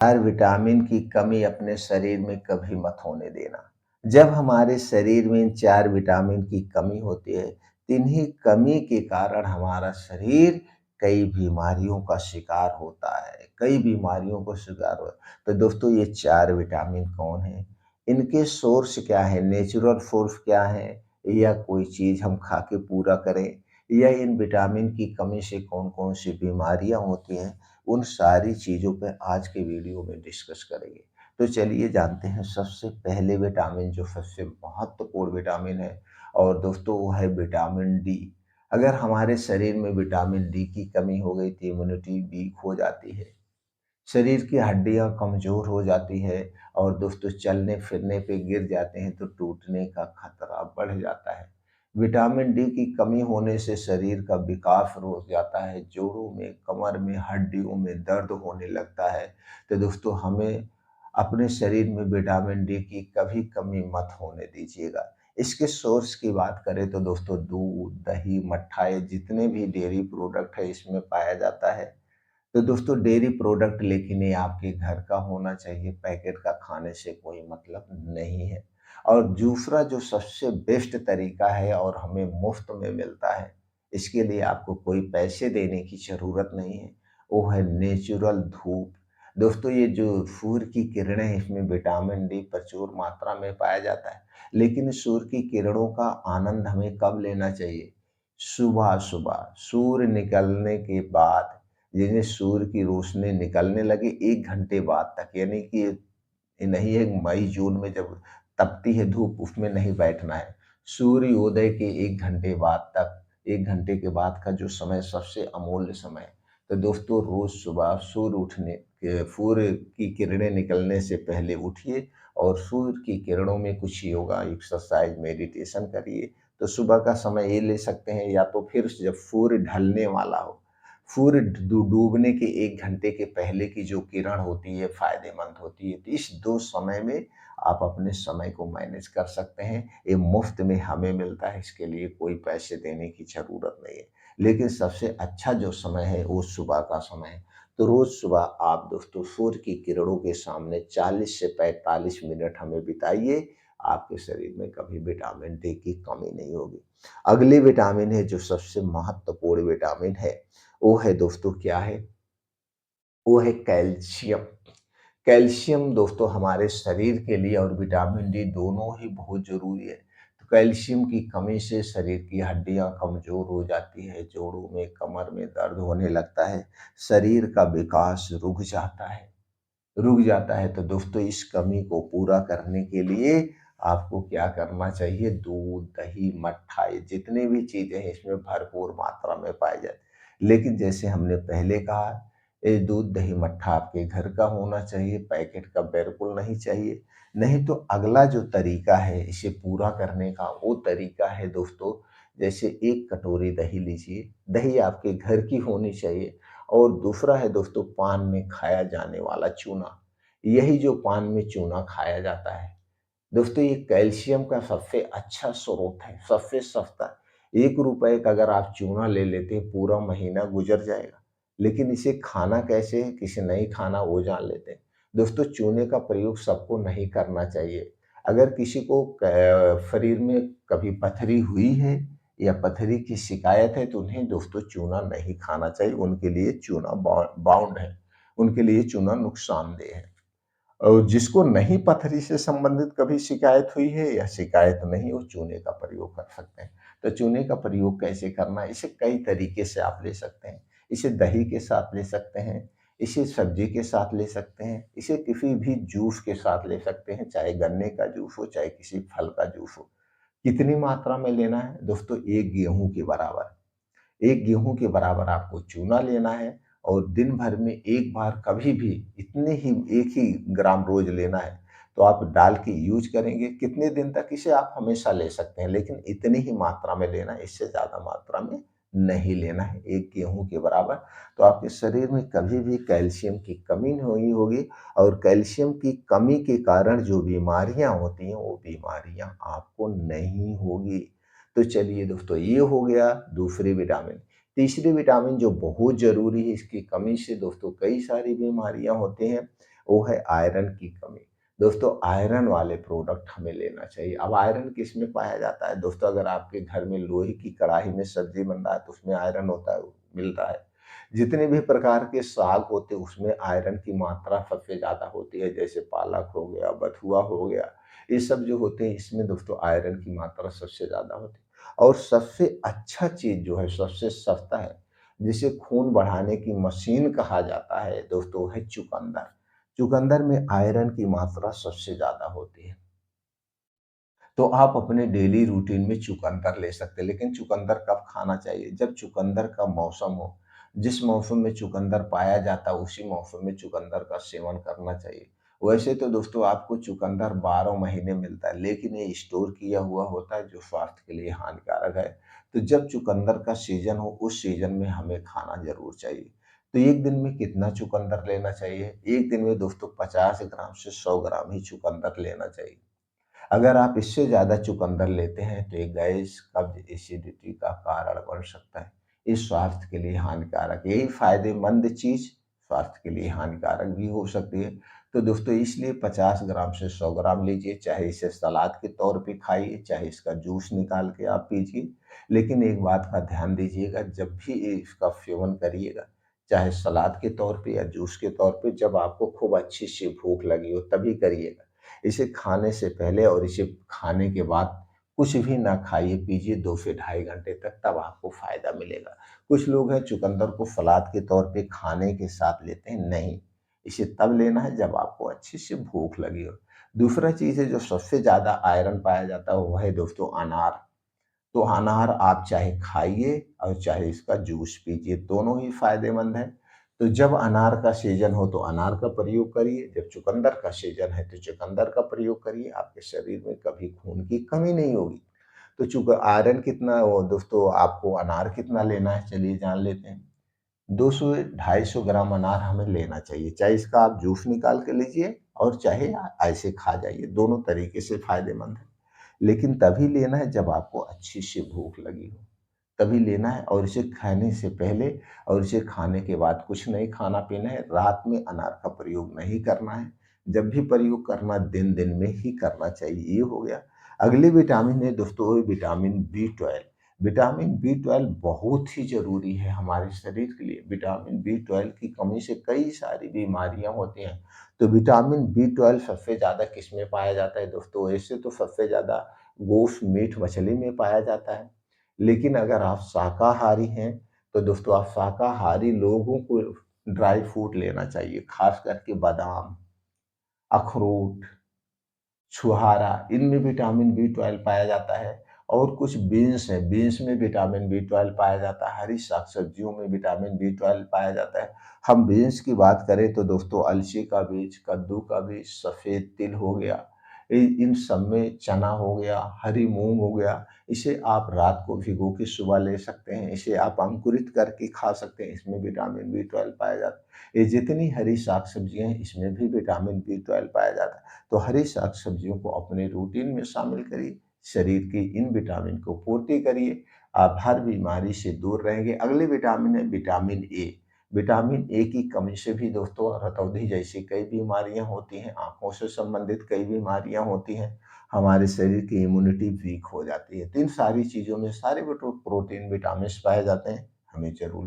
हर vitamin की कमी अपने शरीर में कभी मत होने देना। जब हमारे शरीर में इन 4 विटामिन की कमी होती है, तो इन्हीं कमी के कारण हमारा शरीर कई बीमारियों का शिकार होता है, कई बीमारियों को शिकार हो। तो दोस्तों ये 4 विटामिन कौन हैं? इनके सोर्स क्या है? नेचुरल सोर्स क्या है? या कोई चीज़ हम खा के पूरा करें? या इन विटामिन की कमी से कौन-कौन सी बीमारियाँ होती हैं? उन सारी चीज़ों पे आज के वीडियो में डिस्कस करेंगे। तो चलिए जानते हैं सबसे पहले विटामिन जो सबसे महत्वपूर्ण विटामिन है और दोस्तों वो है विटामिन डी। अगर हमारे शरीर में विटामिन डी की कमी हो गई तो इम्यूनिटी वीक हो जाती है, शरीर की हड्डियाँ कमज़ोर हो जाती है और दोस्तों चलने-फिरने पे गिर जाते हैं तो टूटने का खतरा बढ़ जाता है। विटामिन डी की कमी होने से शरीर का विकास रुक जाता है, जोड़ों में, कमर में, हड्डियों में दर्द होने लगता है। तो दोस्तों हमें अपने शरीर में विटामिन डी की कभी कमी मत होने दीजिएगा। इसके सोर्स की बात करें तो दोस्तों दूध, दही, मट्ठा ये जितने भी डेयरी प्रोडक्ट है इसमें पाया जाता है। तो दोस्तों डेयरी प्रोडक्ट लेकिन ये आपके घर का होना चाहिए, पैकेट का खाने से कोई मतलब नहीं है। और दूसरा जो सबसे बेस्ट तरीका है और हमें मुफ्त में मिलता है, इसके लिए आपको कोई पैसे देने की ज़रूरत नहीं है, वो है नेचुरल धूप। दोस्तों ये जो सूर्य की किरणें हैं इसमें विटामिन डी प्रचुर मात्रा में पाया जाता है, लेकिन सूर्य की किरणों का आनंद हमें कब लेना चाहिए? सुबह-सुबह सूर्य निकलने के बाद, जिन्हें सूर्य की रोशनी निकलने लगे 1 घंटे बाद तक, यानी कि ये नहीं है मई-जून में जब तपती है धूप उसमें नहीं बैठना है। सूर्योदय के 1 घंटे बाद तक, 1 घंटे के बाद का जो समय सबसे अमूल्य समय है। तो दोस्तों रोज़ सुबह सूर्य की किरणें निकलने से पहले उठिए और सूर्य की किरणों में कुछ योगा, एक्सरसाइज़, मेडिटेशन करिए। तो सुबह का समय ये ले सकते हैं या तो फिर जब सूर्य ढलने वाला हो, सूर्य डूबने के 1 घंटे के पहले की जो किरण होती है फ़ायदेमंद होती है। तो इस 2 समय में आप अपने समय को मैनेज कर सकते हैं। ये मुफ़्त में हमें मिलता है, इसके लिए कोई पैसे देने की ज़रूरत नहीं है। लेकिन सबसे अच्छा जो समय है वो सुबह का समय है। तो रोज़ सुबह आप दोस्तों सूर्य की किरणों के सामने 40 से 45 मिनट हमें बिताइए, आपके शरीर में कभी विटामिन डी की कमी नहीं होगी। अगली विटामिन है जो सबसे महत्वपूर्ण विटामिन है, वो है दोस्तों क्या है? वो है कैल्शियम। कैल्शियम दोस्तों हमारे शरीर के लिए और विटामिन डी दोनों ही बहुत ज़रूरी है। तो कैल्शियम की कमी से शरीर की हड्डियाँ कमज़ोर हो जाती है, जोड़ों में, कमर में दर्द होने लगता है, शरीर का विकास रुक जाता है। तो दोस्तों इस कमी को पूरा करने के लिए आपको क्या करना चाहिए? दूध, दही, मट्ठा ये जितनी भी चीज़ें हैं इसमें भरपूर मात्रा में पाए जाते। लेकिन जैसे हमने पहले कहा, ये दूध, दही, मट्ठा आपके घर का होना चाहिए, पैकेट का बिल्कुल नहीं चाहिए। नहीं तो अगला जो तरीका है इसे पूरा करने का वो तरीका है दोस्तों, जैसे 1 कटोरी दही लीजिए, दही आपके घर की होनी चाहिए। और दूसरा है दोस्तों पान में खाया जाने वाला चूना। यही जो पान में चूना खाया जाता है, दोस्तों ये कैल्शियम का सबसे अच्छा स्रोत है, सबसे सस्ता। ₹1 का अगर आप चूना ले लेते हैं पूरा महीना गुज़र जाएगा। लेकिन इसे खाना कैसे है, किसे नहीं खाना वो जान लेते हैं। दोस्तों चूने का प्रयोग सबको नहीं करना चाहिए। अगर किसी को शरीर में कभी पथरी हुई है या पथरी की शिकायत है तो उन्हें दोस्तों चूना नहीं खाना चाहिए, उनके लिए चूना बाउंड है, उनके लिए चूना नुकसानदेह है। और जिसको नहीं पथरी से संबंधित कभी शिकायत हुई है या शिकायत नहीं, वो चूने का प्रयोग कर सकते हैं। तो चूने का प्रयोग कैसे करना है? इसे कई तरीके से आप ले सकते हैं। इसे दही के साथ ले सकते हैं, इसे सब्जी के साथ ले सकते हैं, इसे किसी भी जूस के साथ ले सकते हैं, चाहे गन्ने का जूस हो, चाहे किसी फल का जूस हो। कितनी मात्रा में लेना है? दोस्तों 1 गेहूँ के बराबर। 1 गेहूँ के बराबर आपको चूना लेना है और दिन भर में 1 बार कभी भी इतने ही 1 ही ग्राम रोज़ लेना है। तो आप डाल के यूज़ करेंगे, कितने दिन तक इसे आप हमेशा ले सकते हैं, लेकिन इतनी ही मात्रा में लेना है, इससे ज़्यादा मात्रा में नहीं लेना है, 1 गेहूँ के बराबर। तो आपके शरीर में कभी भी कैल्शियम की कमी नहीं होगी और कैल्शियम की कमी के कारण जो बीमारियाँ होती हैं, वो बीमारियाँ आपको नहीं होगी। तो चलिए दोस्तों ये हो गया दूसरी विटामिन। तीसरी विटामिन जो बहुत ज़रूरी है, इसकी कमी से दोस्तों कई सारी बीमारियाँ होती हैं। वो है आयरन की कमी। दोस्तों आयरन वाले प्रोडक्ट हमें लेना चाहिए। अब आयरन किसमें पाया जाता है? दोस्तों अगर आपके घर में लोहे की कढ़ाई में सब्जी बन रहा है तो उसमें आयरन होता है, मिल रहा है। जितने भी प्रकार के साग होते हैं उसमें आयरन की मात्रा सबसे ज़्यादा होती है, जैसे पालक हो गया, बथुआ हो गया, ये सब जो होते हैं इसमें दोस्तों आयरन की मात्रा सबसे ज़्यादा होती है। और सबसे अच्छा चीज़ जो है, सबसे सस्ता है, जिसे खून बढ़ाने की मशीन कहा जाता है दोस्तों, वो है चुकंदर। चुकंदर में आयरन की मात्रा सबसे ज़्यादा होती है। तो आप अपने डेली रूटीन में चुकंदर ले सकते हैं, लेकिन चुकंदर कब खाना चाहिए? जब चुकंदर का मौसम हो। जिस मौसम में चुकंदर पाया जाता है, उसी मौसम में चुकंदर का सेवन करना चाहिए। वैसे तो दोस्तों आपको चुकंदर 12 महीने मिलता है, लेकिन ये स्टोर किया हुआ होता है जो स्वास्थ्य के लिए हानिकारक है। तो जब चुकंदर का सीज़न हो, उस सीज़न में हमें खाना ज़रूर चाहिए। तो 1 दिन में कितना चुकंदर लेना चाहिए? 1 दिन में दोस्तों 50 ग्राम से 100 ग्राम ही चुकंदर लेना चाहिए। अगर आप इससे ज़्यादा चुकंदर लेते हैं तो ये गैस, कब्ज़, एसिडिटी का कारण बन सकता है। ये स्वास्थ्य के लिए हानिकारक है। यही फ़ायदेमंद चीज़ स्वास्थ्य के लिए हानिकारक भी हो सकती है। तो दोस्तों इसलिए 50 ग्राम से 100 ग्राम लीजिए, चाहे इसे सलाद के तौर पे खाइए, चाहे इसका जूस निकाल के आप पीजिए। लेकिन एक बात का ध्यान दीजिएगा, जब भी इसका सेवन करिएगा, चाहे सलाद के तौर पे या जूस के तौर पे, जब आपको खूब अच्छी सी भूख लगी हो तभी करिएगा। इसे खाने से पहले और इसे खाने के बाद कुछ भी ना खाइए पीजिए 2 से ढाई घंटे तक, तब आपको फ़ायदा मिलेगा। कुछ लोग हैं चुकंदर को सलाद के तौर पे खाने के साथ लेते हैं, नहीं। इसे तब लेना है जब आपको अच्छी से भूख लगी हो। दूसरा चीज़ है जो सबसे ज़्यादा आयरन पाया जाता है वो है दोस्तों अनार। तो अनार आप चाहे खाइए और चाहे इसका जूस पीजिए, दोनों ही फ़ायदेमंद हैं। तो जब अनार का सीज़न हो तो अनार का प्रयोग करिए, जब चुकंदर का सीज़न है तो चुकंदर का प्रयोग करिए, आपके शरीर में कभी खून की कमी नहीं होगी। तो आयरन कितना वो दोस्तों आपको अनार कितना लेना है चलिए जान लेते हैं। 200 250 ग्राम अनार हमें लेना चाहिए, चाहे इसका आप जूस निकाल के लीजिए और चाहे ऐसे खा जाइए, दोनों तरीके से फ़ायदेमंद है। लेकिन तभी लेना है जब आपको अच्छी सी भूख लगी हो, तभी लेना है और इसे खाने से पहले और इसे खाने के बाद कुछ नहीं खाना-पीना है, रात में अनार का प्रयोग नहीं करना है। जब भी प्रयोग करना दिन-दिन में ही करना चाहिए, ये हो गया। अगली विटामिन है दोस्तों वो विटामिन बी 12। विटामिन बी 12 बहुत ही ज़रूरी है हमारे शरीर के लिए। विटामिन बी 12 की कमी से कई सारी बीमारियाँ होती हैं। तो विटामिन बी 12 सबसे ज़्यादा किसमें पाया जाता है दोस्तों? वैसे तो सबसे ज़्यादा गोश्त, मीट, मछली में पाया जाता है। लेकिन अगर आप शाकाहारी हैं, तो दोस्तों आप शाकाहारी लोगों को ड्राई फ्रूट लेना चाहिए, ख़ास करके बादाम, अखरोट, छुहारा, इनमें विटामिन बी 12 पाया जाता है। और कुछ बीन्स हैं, बीन्स में विटामिन बी 12 पाया जाता है, हरी साग-सब्जियों में विटामिन बी 12 पाया जाता है। हम बीन्स की बात करें तो दोस्तों अलसी का बीज, कद्दू का बीज, सफ़ेद तिल हो गया, इन सब में चना हो गया, हरी मूँग हो गया, इसे आप रात को भिगो के सुबह ले सकते हैं, इसे आप अंकुरित करके खा सकते हैं, इसमें विटामिन बी 12 पाया जाता है। ये जितनी हरी साग-सब्जियाँ हैं, इसमें भी विटामिन बी 12 पाया जाता है। तो हरी साग-सब्जियों को अपने रूटीन में शामिल करिए, शरीर की इन विटामिन को पूर्ति करिए, आप हर बीमारी से दूर रहेंगे। अगली विटामिन है विटामिन ए। विटामिन ए की कमी से भी दोस्तों रतौंधी जैसी कई बीमारियाँ होती हैं, आँखों से संबंधित कई बीमारियाँ होती हैं, हमारे शरीर की इम्यूनिटी वीक हो जाती है। तो इन सारी चीज़ों में सारे प्रोटीन, विटामिन्स पाए जाते हैं, हमें ज़रूर